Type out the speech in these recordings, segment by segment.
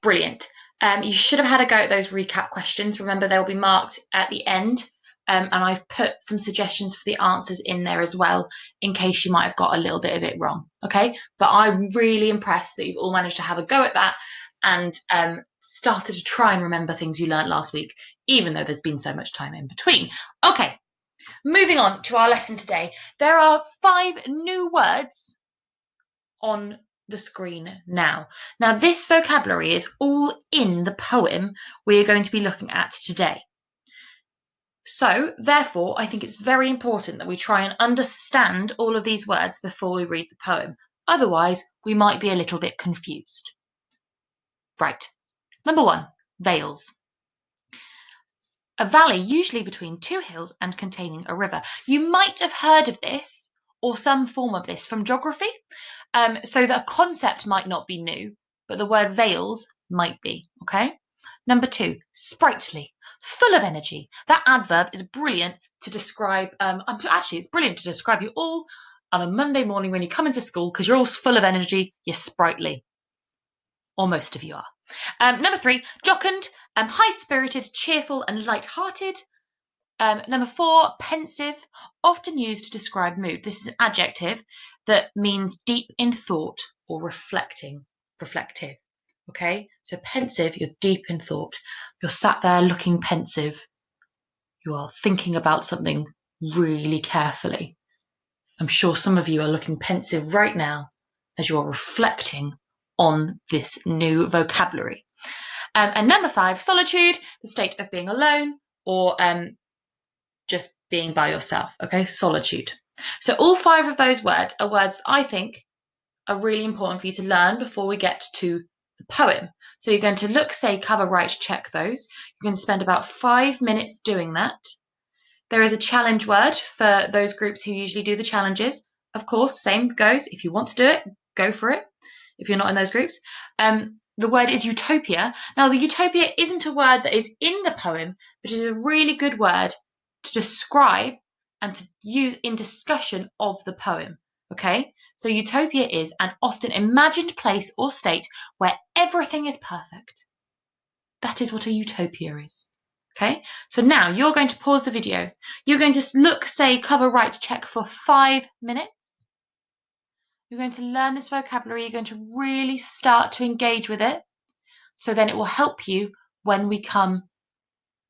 Brilliant. You should have had a go at those recap questions. Remember, they'll be marked at the end. And I've put some suggestions for the answers in there as well, in case you might have got a little bit of it wrong. Okay, but I'm really impressed that you've all managed to have a go at that and started to try and remember things you learnt last week, even though there's been so much time in between. Okay, moving on to our lesson today. There are 5 new words on the screen now. Now, this vocabulary is all in the poem we are going to be looking at today. So, therefore, I think it's very important that we try and understand all of these words before we read the poem. Otherwise, we might be a little bit confused. Right. Number 1, vales. A valley usually between 2 hills and containing a river. You might have heard of this or some form of this from geography. So the concept might not be new, but the word vales might be, okay? Number 2, sprightly, full of energy. That adverb is brilliant to describe, actually it's brilliant to describe you all on a Monday morning when you come into school because you're all full of energy, you're sprightly. Or most of you are. Number 3, jocund, high-spirited, cheerful and light-hearted. Number 4, pensive, often used to describe mood. This is an adjective that means deep in thought or reflective. Okay, so pensive, you're deep in thought. You're sat there looking pensive. You are thinking about something really carefully. I'm sure some of you are looking pensive right now as you are reflecting on this new vocabulary. And number 5, solitude, the state of being alone or just being by yourself, okay? Solitude. So all 5 of those words are words I think are really important for you to learn before we get to the poem. So you're going to look, say, cover, write, check those. You're going to spend about 5 minutes doing that. There is a challenge word for those groups who usually do the challenges. Of course, same goes. If you want to do it, go for it. If you're not in those groups. The word is utopia. Now, the utopia isn't a word that is in the poem, but it is a really good word to describe and to use in discussion of the poem. Okay, so utopia is an often imagined place or state where everything is perfect. That is what a utopia is. Okay, so now you're going to pause the video. You're going to look, say, cover, write, check for 5 minutes. You're going to learn this vocabulary. You're going to really start to engage with it. So then it will help you when we come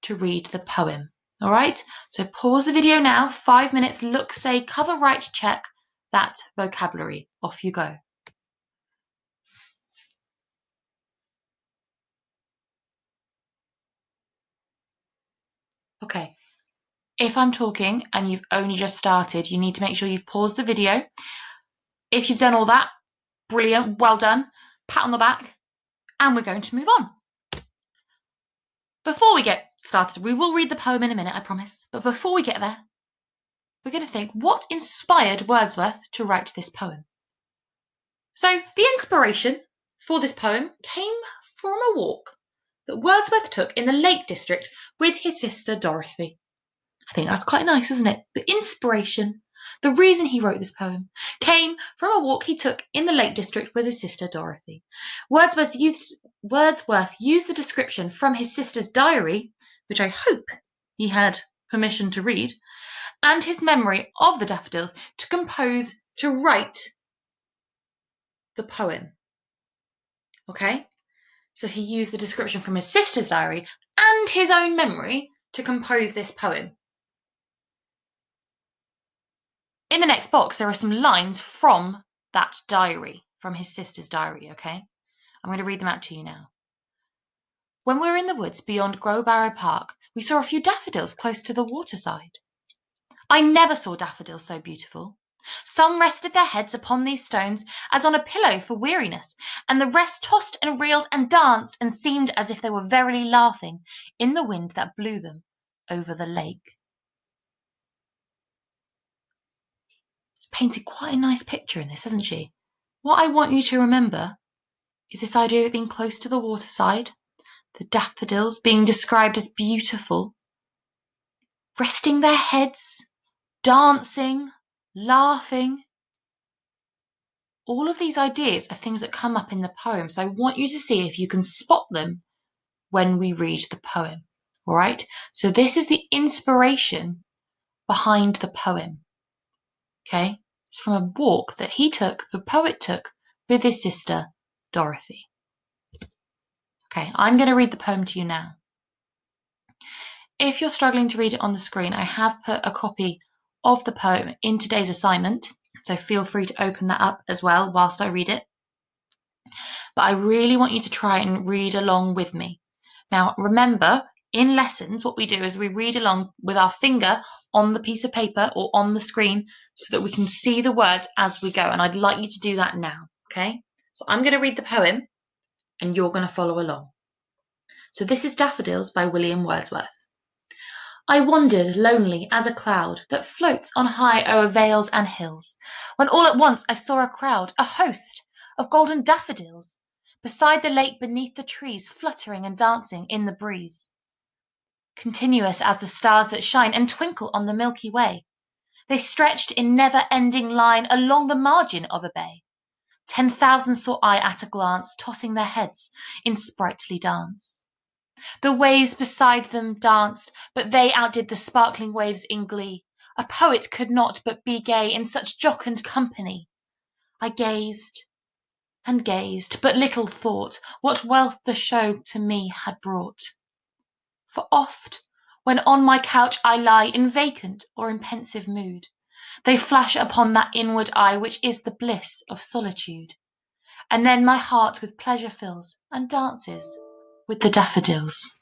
to read the poem. All right, so pause the video now, 5 minutes, look, say, cover, write, check that vocabulary. Off you go. Okay, if I'm talking and you've only just started, you need to make sure you've paused the video. If you've done all that, brilliant, well done, pat on the back, and we're going to move on. Before we get started, we will read the poem in a minute, I promise, but before we get there, we're going to think, what inspired Wordsworth to write this poem? So the inspiration for this poem came from a walk that Wordsworth took in the Lake District with his sister Dorothy. I think that's quite nice, isn't it? The inspiration, the reason he wrote this poem, came from a walk he took in the Lake District with his sister Dorothy. Wordsworth used the description from his sister's diary, which I hope he had permission to read, and his memory of the daffodils to write the poem. Okay? So he used the description from his sister's diary and his own memory to compose this poem. In the next box, there are some lines from that diary, from his sister's diary, okay? I'm going to read them out to you now. When we were in the woods beyond Growbarrow Park, we saw a few daffodils close to the waterside. I never saw daffodils so beautiful. Some rested their heads upon these stones as on a pillow for weariness, and the rest tossed and reeled and danced and seemed as if they were verily laughing in the wind that blew them over the lake. She's painted quite a nice picture in this, hasn't she? What I want you to remember is this idea of being close to the waterside, the daffodils being described as beautiful, resting their heads, dancing, laughing. all of these ideas are things that come up in the poem. So I want you to see if you can spot them when we read the poem. All right. So this is the inspiration behind the poem. Okay. It's from a walk that the poet took with his sister, Dorothy. Okay. I'm going to read the poem to you now. If you're struggling to read it on the screen, I have put a copy of the poem in today's assignment. So feel free to open that up as well whilst I read it. But I really want you to try and read along with me. Now, remember, in lessons, what we do is we read along with our finger on the piece of paper or on the screen so that we can see the words as we go. And I'd like you to do that now, okay? So I'm going to read the poem and you're going to follow along. So this is Daffodils by William Wordsworth. I wandered lonely as a cloud that floats on high o'er vales and hills, when all at once I saw a crowd, a host, of golden daffodils, beside the lake beneath the trees, fluttering and dancing in the breeze. Continuous as the stars that shine and twinkle on the Milky Way, they stretched in never-ending line along the margin of a bay. 10,000 saw I at a glance, tossing their heads in sprightly dance. The waves beside them danced, but they outdid the sparkling waves in glee. A poet could not but be gay in such jocund company. I gazed and gazed, but little thought what wealth the show to me had brought. For oft, when on my couch I lie in vacant or in pensive mood, they flash upon that inward eye which is the bliss of solitude. And then my heart with pleasure fills and dances with the daffodils.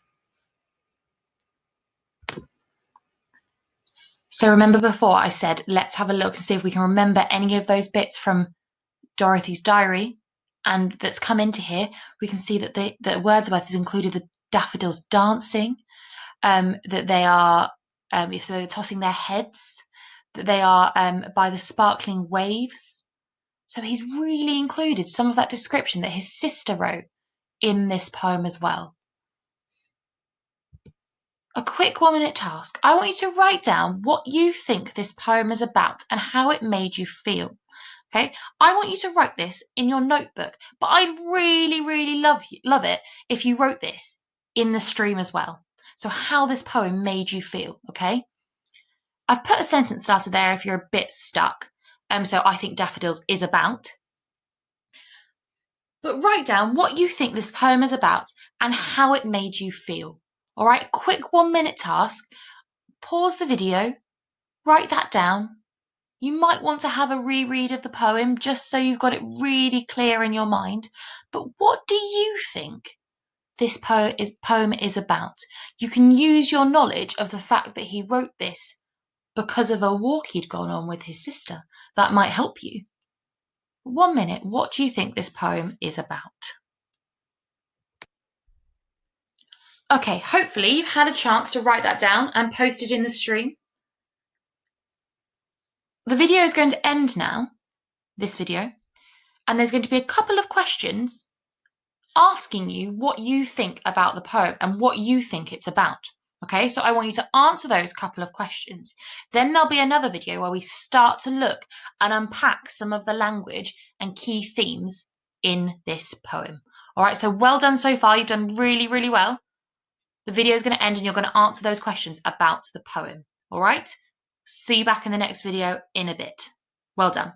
So remember before I said, let's have a look and see if we can remember any of those bits from Dorothy's diary and that's come into here. We can see that that Wordsworth has included the daffodils dancing, that they are, if they're tossing their heads, that they are by the sparkling waves. So he's really included some of that description that his sister wrote in this poem as well. A quick 1-minute task. I want you to write down what you think this poem is about and how it made you feel. Okay, I want you to write this in your notebook, but I'd really, really love it if you wrote this in the stream as well. So how this poem made you feel, okay? I've put a sentence starter there if you're a bit stuck. So I think daffodils is about. But write down what you think this poem is about and how it made you feel. All right, quick 1-minute task. Pause the video, write that down. You might want to have a reread of the poem just so you've got it really clear in your mind. But what do you think this poem is about? You can use your knowledge of the fact that he wrote this because of a walk he'd gone on with his sister. That might help you. 1 minute, what do you think this poem is about? Okay, hopefully you've had a chance to write that down and post it in the stream. The video is going to end now, this video, and there's going to be a couple of questions asking you what you think about the poem and what you think it's about. Okay, so I want you to answer those couple of questions. Then there'll be another video where we start to look and unpack some of the language and key themes in this poem. All right, so well done so far. You've done really, really well. The video is going to end and you're going to answer those questions about the poem. All right, see you back in the next video in a bit. Well done.